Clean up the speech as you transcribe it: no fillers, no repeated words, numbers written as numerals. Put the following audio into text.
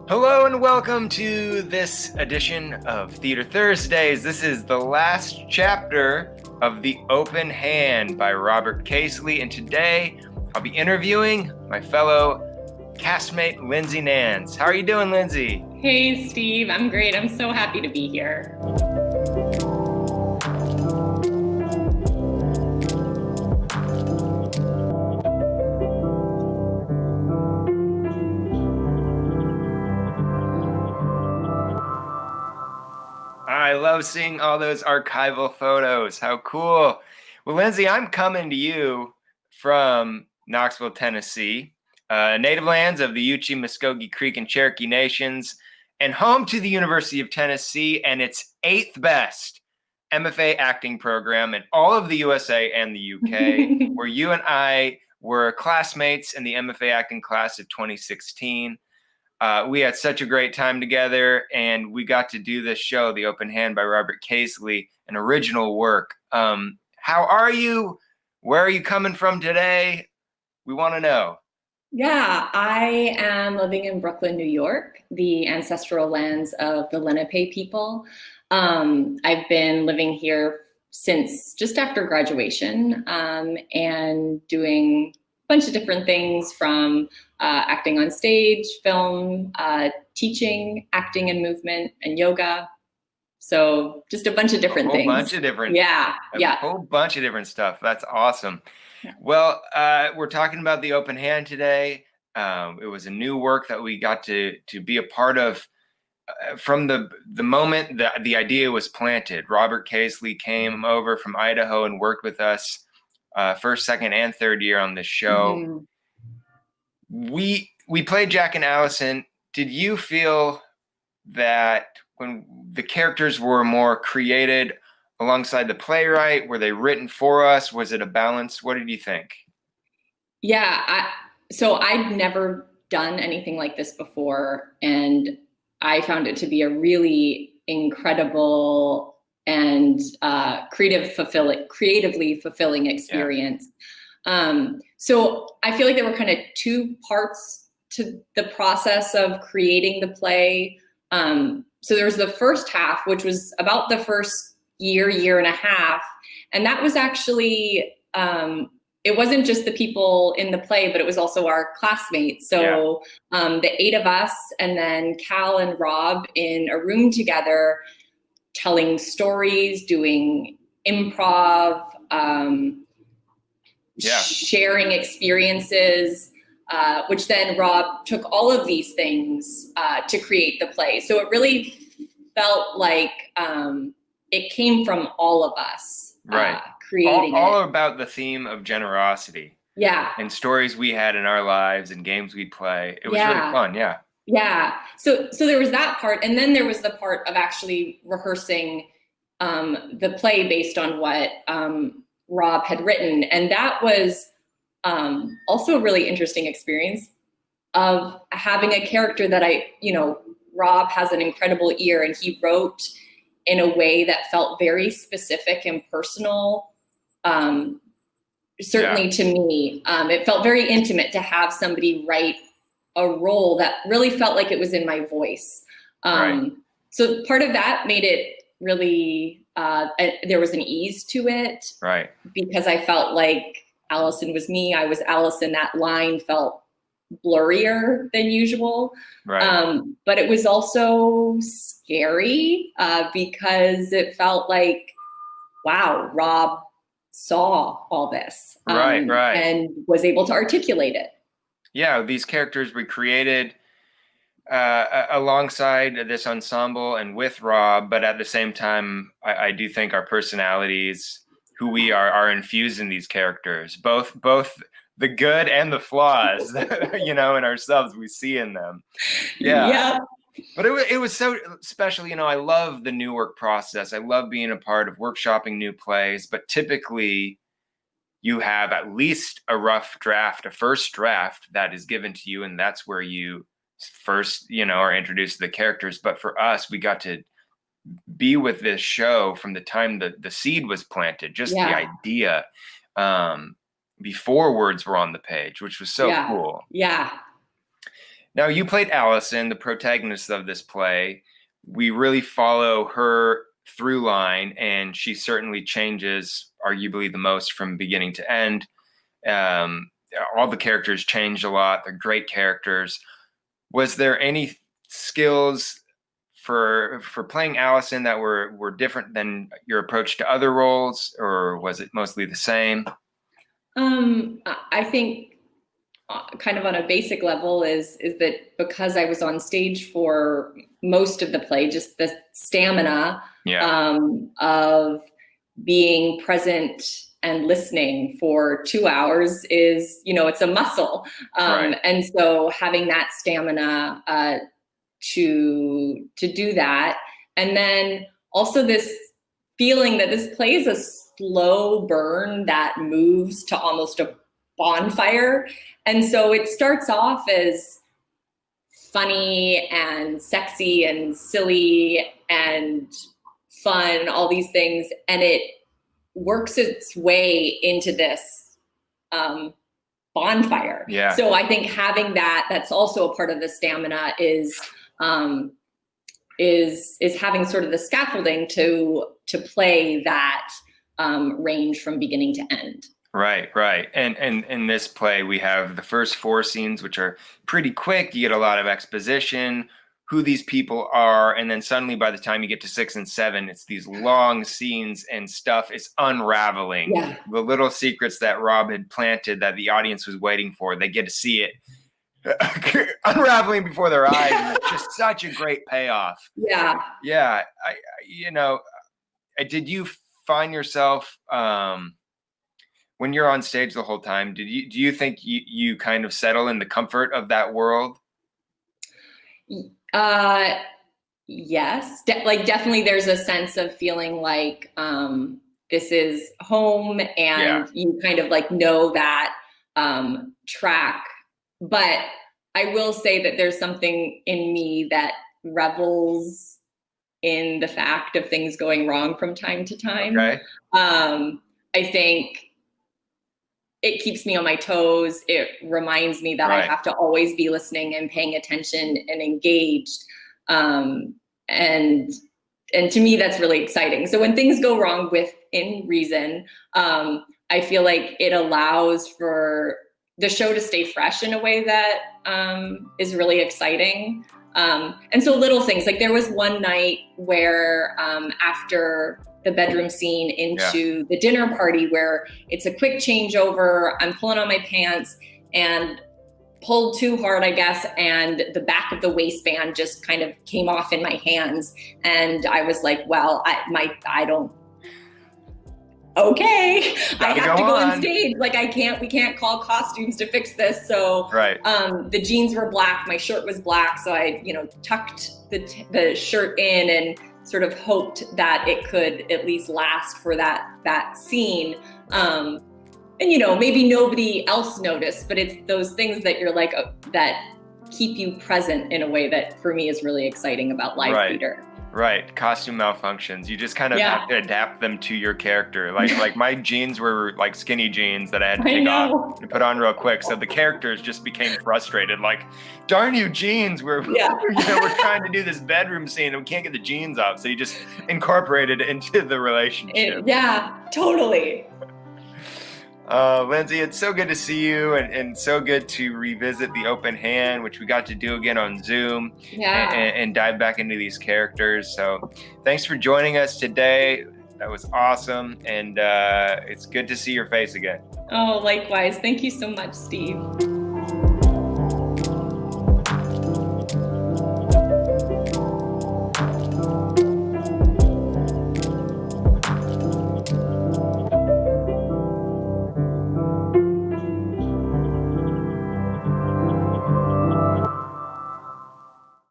Hello and welcome to this edition of Theater Thursdays. This is the last chapter of The Open Hand by Robert Casely, and today I'll be interviewing my fellow castmate Lindsay Nance. How are you doing, Lindsay? Hey, Steve. I'm great. I'm so happy to be here. I love seeing all those archival photos. How cool. Well, Lindsay, I'm coming to you from Knoxville, Tennessee, native lands of the UT Muskogee Creek and Cherokee Nations, and home to the University of Tennessee and its 8th best MFA acting program in all of the USA and the UK, where you and I were classmates in the MFA acting class of 2016. We had such a great time together, and we got to do this show, The Open Hand by Robert Casely, an original work. How are you? Where are you coming from today? We want to know. Yeah, I am living in Brooklyn, New York, the ancestral lands of the Lenape people. I've been living here since just after graduation and doing bunch of different things from acting on stage, film, teaching, acting and movement, and yoga. So just a bunch of different things. A whole bunch of different. Yeah. A whole bunch of different stuff. That's awesome. Yeah. Well, we're talking about The Open Hand today. It was a new work that we got to be a part of from the moment that the idea was planted. Robert Casely came over from Idaho and worked with us first, second, and third year on this show. Mm-hmm. We played Jack and Allison. Did you feel that when the characters were more created alongside the playwright, were they written for us? Was it a balance? What did you think? Yeah, so I'd never done anything like this before, and I found it to be a really incredible and creatively fulfilling experience. Yeah. So I feel like there were kind of two parts to the process of creating the play. So there was the first half, which was about the first year and a half. And that was actually, it wasn't just the people in the play, but it was also our classmates. So the 8 of us, and then Cal and Rob in a room together, telling stories, doing improv, sharing experiences, which then Rob took all of these things to create the play. So it really felt like it came from all of us creating all about the theme of generosity. Yeah. And stories we had in our lives and games we'd play. It was really fun, Yeah. So there was that part. And then there was the part of actually rehearsing the play based on what Rob had written. And that was also a really interesting experience of having a character that Rob has an incredible ear, and he wrote in a way that felt very specific and personal. Certainly to me, it felt very intimate to have somebody write a role that really felt like it was in my voice. So part of that made it really, there was an ease to it. Right. Because I felt like Allison was me, I was Allison. That line felt blurrier than usual. Right. But it was also scary because it felt like, wow, Rob saw all this and was able to articulate it. Yeah, these characters we created alongside this ensemble and with Rob, but at the same time, I do think our personalities, who we are infused in these characters, both the good and the flaws, in ourselves, we see in them. Yeah. But it was so special. I love the new work process. I love being a part of workshopping new plays, but typically you have at least a rough draft, a first draft that is given to you, and that's where you first, are introduced to the characters. But for us, we got to be with this show from the time that the seed was planted, just the idea, before words were on the page, which was so cool. Yeah. Now, you played Allison, the protagonist of this play. We really follow her through line, and she certainly changes arguably the most from beginning to end. Um, all the characters changed a lot. They're great characters. Was there any skills for playing Allison that were different than your approach to other roles, or was it mostly the same? I think kind of on a basic level is that because I was on stage for most of the play, just the stamina of being present and listening for 2 hours is, it's a muscle. Right. And so having that stamina to do that. And then also this feeling that this play is a slow burn that moves to almost a bonfire. And so it starts off as funny and sexy and silly and fun, all these things, and it works its way into this bonfire. Yeah. So I think having that's also a part of the stamina is having sort of the scaffolding to play that range from beginning to end. Right. And in this play, we have the first 4 scenes, which are pretty quick. You get a lot of exposition, who these people are, and then suddenly by the time you get to 6 and 7, it's these long scenes and stuff is unraveling. Yeah. The little secrets that Rob had planted that the audience was waiting for, they get to see it unraveling before their eyes. And it's just such a great payoff. Yeah. Yeah. Did you find yourself when you're on stage the whole time, do you think you kind of settle in the comfort of that world? Yes, definitely there's a sense of feeling like this is home, and you kind of like know that track. But I will say that there's something in me that revels in the fact of things going wrong from time to time. Okay. I think it keeps me on my toes. It reminds me that I have to always be listening and paying attention and engaged. And to me, that's really exciting. So when things go wrong within reason, I feel like it allows for the show to stay fresh in a way that is really exciting. And so little things, like there was one night where after the bedroom scene into the dinner party, where it's a quick changeover, I'm pulling on my pants and pulled too hard, I guess, and the back of the waistband just kind of came off in my hands. And I was like, well, okay, I have to go on stage. Like we can't call costumes to fix this. So the jeans were black, my shirt was black. So I, tucked the shirt in and sort of hoped that it could at least last for that scene. And maybe nobody else noticed, but it's those things that you're like, that keep you present in a way that for me is really exciting about live theater. Right. Costume malfunctions. You just kind of have to adapt them to your character. Like my jeans were like skinny jeans that I had to take off and put on real quick. So the characters just became frustrated. Like, darn you jeans. We're trying to do this bedroom scene and we can't get the jeans off. So you just incorporated it into the relationship. Totally. Lindsay, it's so good to see you and so good to revisit the open hand, which we got to do again on Zoom and dive back into these characters. So thanks for joining us today. That was awesome. And it's good to see your face again. Oh, likewise. Thank you so much, Steve.